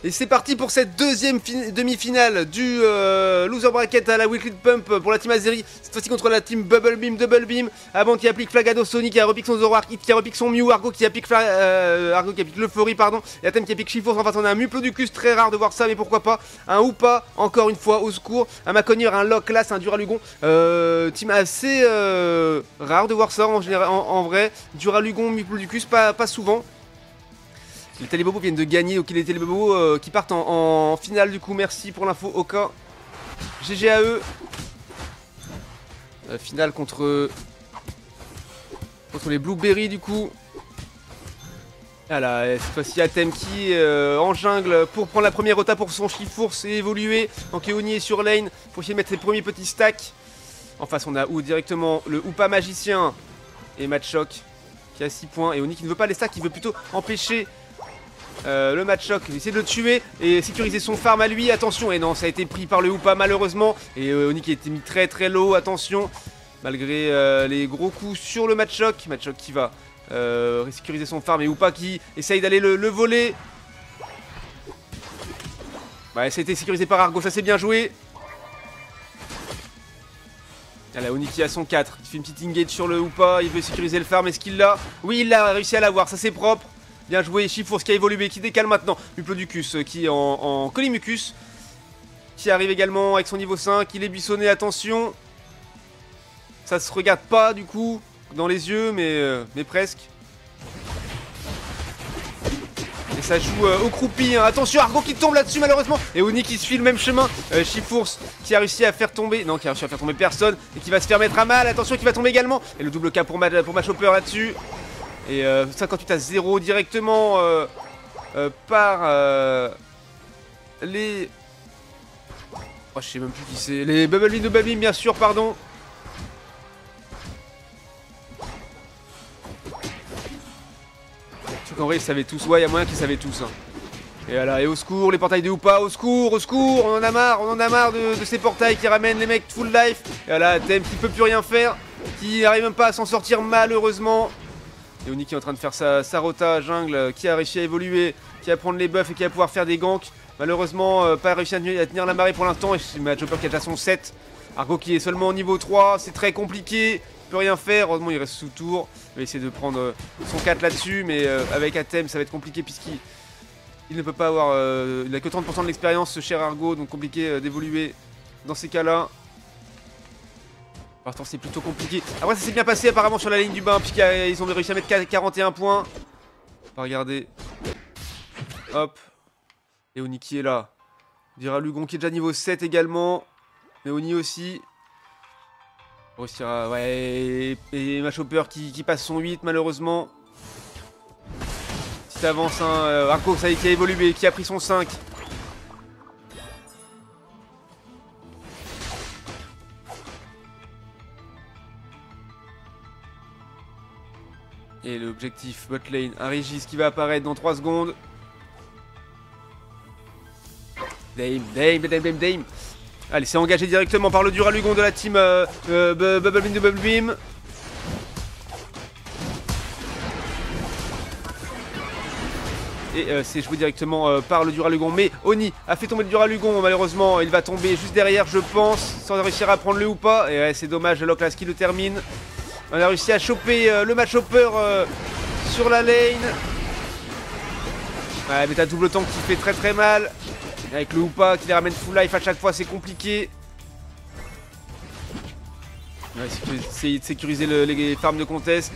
Et c'est parti pour cette deuxième demi-finale du Loser Bracket à la Weekly Pump pour la team Azeri. Cette fois-ci contre la team Bubble Beam, Double Beam. Avant qui applique Flagado, Sonic qui repique son Zoroark, Hit qui repique son Mew, Argo qui applique l'Euphorie, pardon. Et Atem qui applique Shiforce. Enfin, on a un Muplodicus, très rare de voir ça, mais pourquoi pas. Un Hoopa, encore une fois, au secours. Un Maconier, un Locklas, un Duralugon. Team assez rare de voir ça en général, en vrai. Duralugon, Muplodicus, pas souvent. Les Télébobos viennent de gagner, donc les Télébobos qui partent en finale du coup. Merci pour l'info, Oka. GG à eux. Finale contre les Blueberry du coup. Voilà, cette fois-ci Atem qui en jungle pour prendre la première rota pour son Shiforce et évoluer. Donc Eoni est sur lane pour essayer de mettre ses premiers petits stacks. En face on a directement le Hoopa Magicien et Matchok qui a 6 points. Et Oni qui ne veut pas les stacks, il veut plutôt empêcher le Matchok, essayer de le tuer et sécuriser son farm à lui. Attention, et non, ça a été pris par le Hoopa malheureusement. Et Oni qui a été mis très low, attention. Malgré les gros coups sur le Matchok. Matchok qui va sécuriser son farm et Hoopa qui essaye d'aller le voler. Ouais, ça a été sécurisé par Argo, ça c'est bien joué. Voilà, Oni qui a son 4, il fait une petite engage sur le Hoopa, il veut sécuriser le farm, est-ce qu'il l'a? Oui, il l'a réussi à l'avoir, ça c'est propre. Bien joué, Shiforce qui a évolué, qui décale maintenant. Muplodicus qui est en Colimucus. Qui arrive également avec son niveau 5. Il est buissonné, attention. Ça se regarde pas du coup dans les yeux, mais presque. Et ça joue au croupi. Hein. Attention, Argo qui tombe là-dessus malheureusement. Et Oni qui suit le même chemin. Shiforce qui a réussi à faire tomber. Non, qui a réussi à faire tomber personne. Et qui va se faire mettre à mal. Attention, qui va tomber également. Et le double K pour Matchhopper là-dessus. Et 58 à 0 directement par les... Oh, je sais même plus qui c'est. Les Bubble Beam, bien sûr, pardon. Sauf qu'en vrai, ils savaient tous. Ouais, il y a moyen qu'ils savaient tous. Hein. Et voilà, et au secours, les portails de Hoopa, au secours, on en a marre de ces portails qui ramènent les mecs full life. Et voilà, Atem qui peut plus rien faire, qui n'arrive même pas à s'en sortir malheureusement. Et Oni qui est en train de faire sa rota jungle, qui a réussi à évoluer, qui va prendre les buffs et qui va pouvoir faire des ganks. Malheureusement, pas réussi à tenir la marée pour l'instant. Et c'est Matchhopper qui a déjà son 7. Argo qui est seulement au niveau 3, c'est très compliqué. Il peut rien faire, heureusement il reste sous tour. Il va essayer de prendre son 4 là-dessus, mais avec Atem ça va être compliqué puisqu'il ne peut pas avoir... il n'a que 30% de l'expérience ce cher Argo, donc compliqué d'évoluer dans ces cas-là. Pourtant c'est plutôt compliqué. Après ça s'est bien passé apparemment sur la ligne du bain puisqu'ils ont réussi à mettre 41 points. On va regarder. Hop. Et Oni qui est là. Duralugon qui est déjà niveau 7 également. Mais Oni aussi. On réussira. Ouais. Et Matchhopper qui passe son 8 malheureusement. Petite avance hein. Argo ça y est qui a évolué, qui a pris son 5. Et l'objectif botlane, un Régis qui va apparaître dans 3 secondes. Dame. Allez, c'est engagé directement par le Duralugon de la team Bubble Beam. Et c'est joué directement par le Duralugon. Mais Oni a fait tomber le Duralugon, malheureusement. Il va tomber juste derrière, je pense, sans réussir à prendre le Hoopa. Et ouais, c'est dommage, le Locklas qui le termine. On a réussi à choper le Matchhopper sur la lane. Ouais, mais t'as double tank qui fait très mal. Avec le Hoopa qui les ramène full life à chaque fois, c'est compliqué. Ouais, essayer de sécuriser les farms de contest.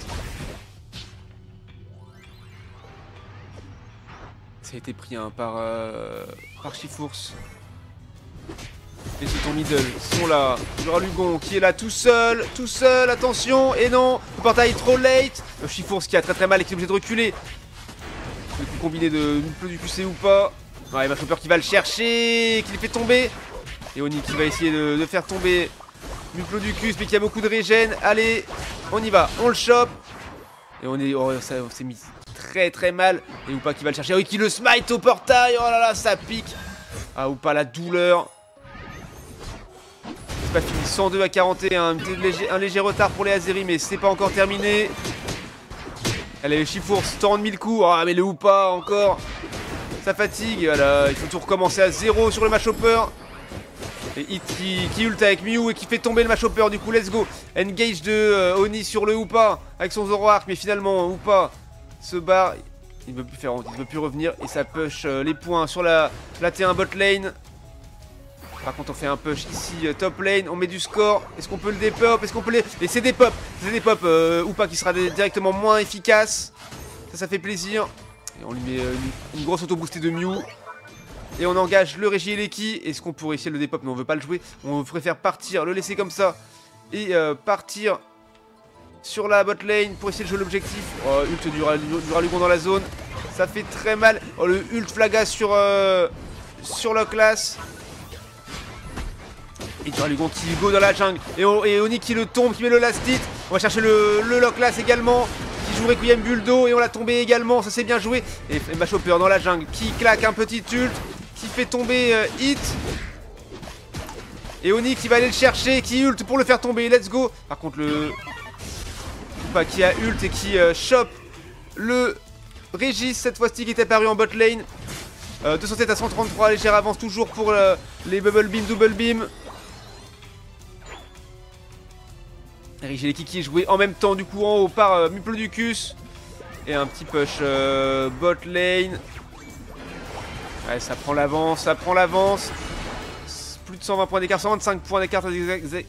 Ça a été pris hein, par Shiforce. Les jetons middle sont là. Duralugon qui est là tout seul, attention. Et non, le portail est trop late. Shiforce qui a très mal et qui est obligé de reculer. Le coup combiné de Muplodicus et Hoopa. Ouais, Matchhopper qui va le chercher, qui le fait tomber. Et Oni qui va essayer de faire tomber Muplodicus, mais qui a beaucoup de régène. Allez, on y va, on le chope. Et on s'est mis très mal. Et Hoopa qui va le chercher. Ah oui, qui le smite au portail. Oh là là, ça pique. Ah, Hoopa, la douleur. C'est pas fini, 102 à 41. Un léger retard pour les Azeri, mais c'est pas encore terminé. Allez, Shiforce tente 1000 coups. Ah, mais le Hoopa encore. ça fatigue. Et voilà, il faut tout recommencer à 0 sur le match hopper. Et Hit qui ult avec Mew et qui fait tomber le match hopper. Du coup, let's go. Engage de Oni sur le Hoopa avec son Zoroark. Mais finalement, Hoopa se barre. Il ne veut plus faire, il ne veut plus revenir. Et ça push les points sur la T1 bot lane. Par contre, on fait un push ici top lane. On met du score. Est-ce qu'on peut le dépop? Est-ce qu'on peut les. Et c'est des pop. C'est des pop. Hoopa qui sera directement moins efficace. Ça fait plaisir. Et on lui met une grosse auto-boostée de Mew. Et on engage le Regieleki. Est-ce qu'on pourrait essayer le dépop? Mais on veut pas le jouer. On préfère partir, le laisser comme ça. Et partir sur la bot lane pour essayer de jouer l'objectif. Oh, ult du Rallugon dans la zone. Ça fait très mal. Oh, le ult Flaga sur la classe. Et du Rallugon qui go dans la jungle. Et Oni qui le tombe, qui met le last hit. On va chercher le Loclas également. Qui joue Requiem Buldo. Et on l'a tombé également. Ça c'est bien joué. Et Machopper dans la jungle qui claque un petit ult. Qui fait tomber Hit. Et Oni qui va aller le chercher. Qui ult pour le faire tomber. Let's go. Par contre qui a ult et qui chope le Régis cette fois-ci qui est apparu en bot lane. 207 à 133, légère avance toujours pour les Bubble Beam, Double Beam. Regieleki qui est joué en même temps du coup en haut par Muplodicus. Et un petit push bot lane. Ouais, ça prend l'avance, ça prend l'avance. Plus de 120 points d'écart, 125 points d'écart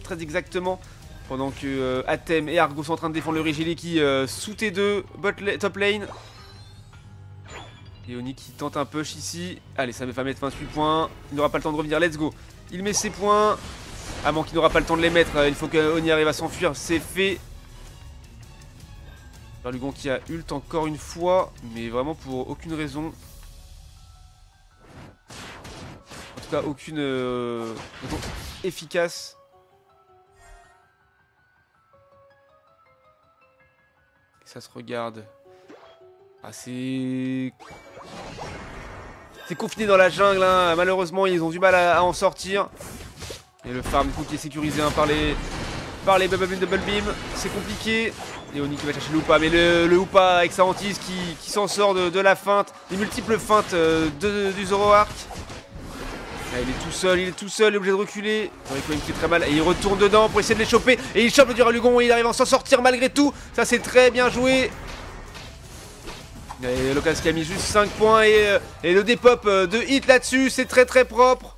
très exactement. Pendant que Atem et Argo sont en train de défendre le Regieleki sous T2, top lane. Et Oni qui tente un push ici. Allez, ça va mettre 28 points. Il n'aura pas le temps de revenir, let's go. Il met ses points. À moins qu'il n'aura pas le temps de les mettre, il faut que Oni arrive à s'enfuir, c'est fait. Rallugon qui a ult encore une fois, mais vraiment pour aucune raison. En tout cas, aucune raison efficace. Ça se regarde. Ah, c'est confiné dans la jungle, hein. Malheureusement ils ont du mal à en sortir. Et le farm du coup qui est sécurisé hein, par les Bubble Beam Double Beam. C'est compliqué. Et Oni qui va chercher le Hoopa. Mais le Hoopa avec sa hantise qui s'en sort de la feinte. Les multiples feintes du Zoroark. Là, il est tout seul, il est obligé de reculer. Il fait très mal et il retourne dedans pour essayer de les choper. Et il chope le Rallugon et il arrive à s'en sortir malgré tout. Ça c'est très bien joué. Et Locas qui a mis juste 5 points et le dépop de Hit là-dessus, c'est très très propre.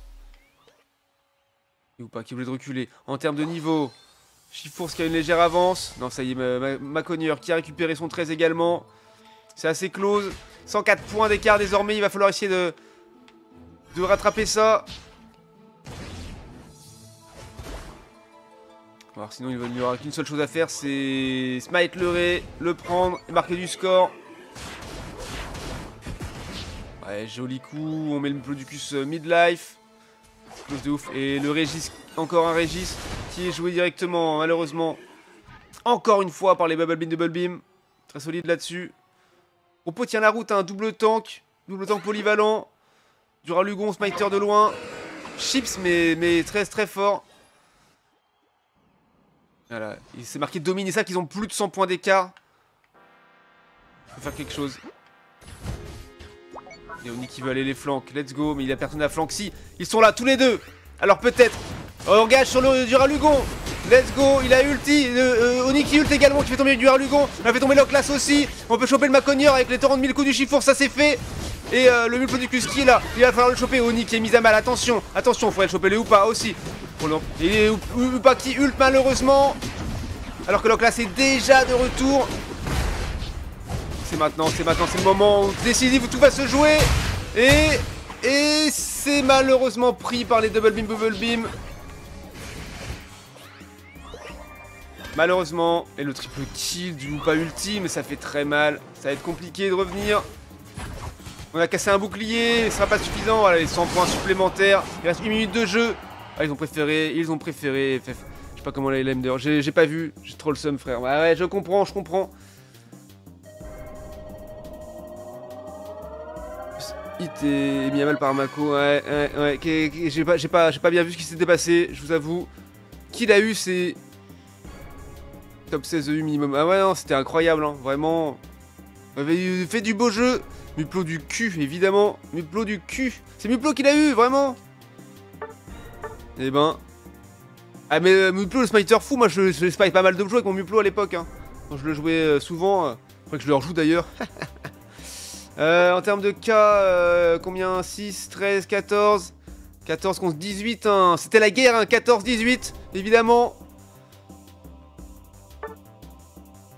Et ou pas qui voulait de reculer. En termes de niveau, Chifours qui a une légère avance. Non, ça y est, Maconier qui a récupéré son 13 également. C'est assez close. 104 points d'écart désormais, il va falloir essayer de rattraper ça. Alors sinon il n'y aura qu'une seule chose à faire, c'est smite le Ré, le prendre et marquer du score. Ouais, joli coup, on met le Plodicus midlife. Close de ouf. Et le Régis, encore un Régis qui est joué directement, malheureusement. Encore une fois par les Bubble Beam Double Beam. Très solide là-dessus. Oppo tient la route, un double tank polyvalent. Du Rallugon, smiter de loin. Chips, mais très très fort. Voilà, il s'est marqué dominer ça, qu'ils ont plus de 100 points d'écart. Il faut faire quelque chose. Et Oni qui veut aller les flancs, let's go, mais il a personne à flanc. Si, ils sont là tous les deux. Alors peut-être, on engage sur du Rallugon. Let's go, il a ulti. Oni qui ult également, qui fait tomber du Rallugon. On a fait tomber Loclas aussi. On peut choper le Maconier avec les torrents de 1000 coups du Chifour, ça c'est fait. Et le Muplodicus qui est là, il va falloir le choper. Oni qui est mis à mal, attention, attention, il faudrait le choper le Hoopa aussi. Et Hoopa qui ult malheureusement. Alors que Loclas est déjà de retour. C'est maintenant, c'est le moment décisif où tout va se jouer. Et c'est malheureusement pris par les Double Beam, Bubble Beam. Malheureusement. Et le triple kill du Hoopa ulti, mais ça fait très mal. Ça va être compliqué de revenir. On a cassé un bouclier, ce sera pas suffisant. Voilà, les 100 points supplémentaires. Il reste 1 minute de jeu. Ah, ils ont préféré. Je sais pas comment la LM d'ailleurs. J'ai pas vu. J'ai trop le seum, frère. Ouais, je comprends. Hit est mis à mal par Mako. Ouais. J'ai pas bien vu ce qui s'était passé, je vous avoue. Qu'il a eu, c'est top 16 EU minimum. Ah ouais, non, c'était incroyable, hein. Vraiment. On avait fait du beau jeu. Muplo du cul, évidemment. Muplo du cul. C'est Muplo qui l'a eu, vraiment. Eh ben. Ah mais Muplo, le smiter fou, moi je spike pas mal de jeux avec mon Muplo à l'époque. Hein. Quand je le jouais souvent. Je crois que je le rejoue d'ailleurs. En termes de cas, combien? 6, 13, 14. 14 contre 18. Hein. C'était la guerre, hein. 14-18, évidemment.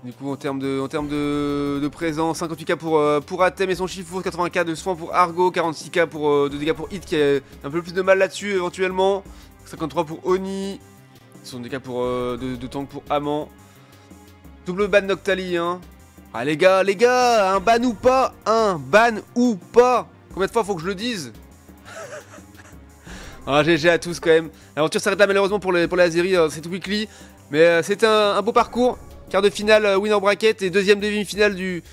Du coup, en termes de présence, 58k pour Atem et son Shifu, 80k de soins pour Argo, 46k de dégâts pour Hit qui a un peu plus de mal là-dessus éventuellement. 53 pour Oni, 62k de tank pour Amant. Double ban Noctali, hein. Ah les gars, un ban ou pas? Un ban ou pas? Combien de fois faut que je le dise? Ah, GG à tous quand même. L'aventure s'arrête là malheureusement pour la série, c'est tout weekly. Mais c'était un beau parcours. Quart de finale winner bracket et deuxième demi-finale du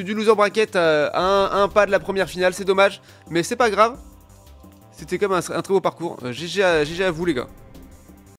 loser bracket à un pas de la première finale. C'est dommage, mais c'est pas grave. C'était quand même un très beau parcours. GG à vous les gars.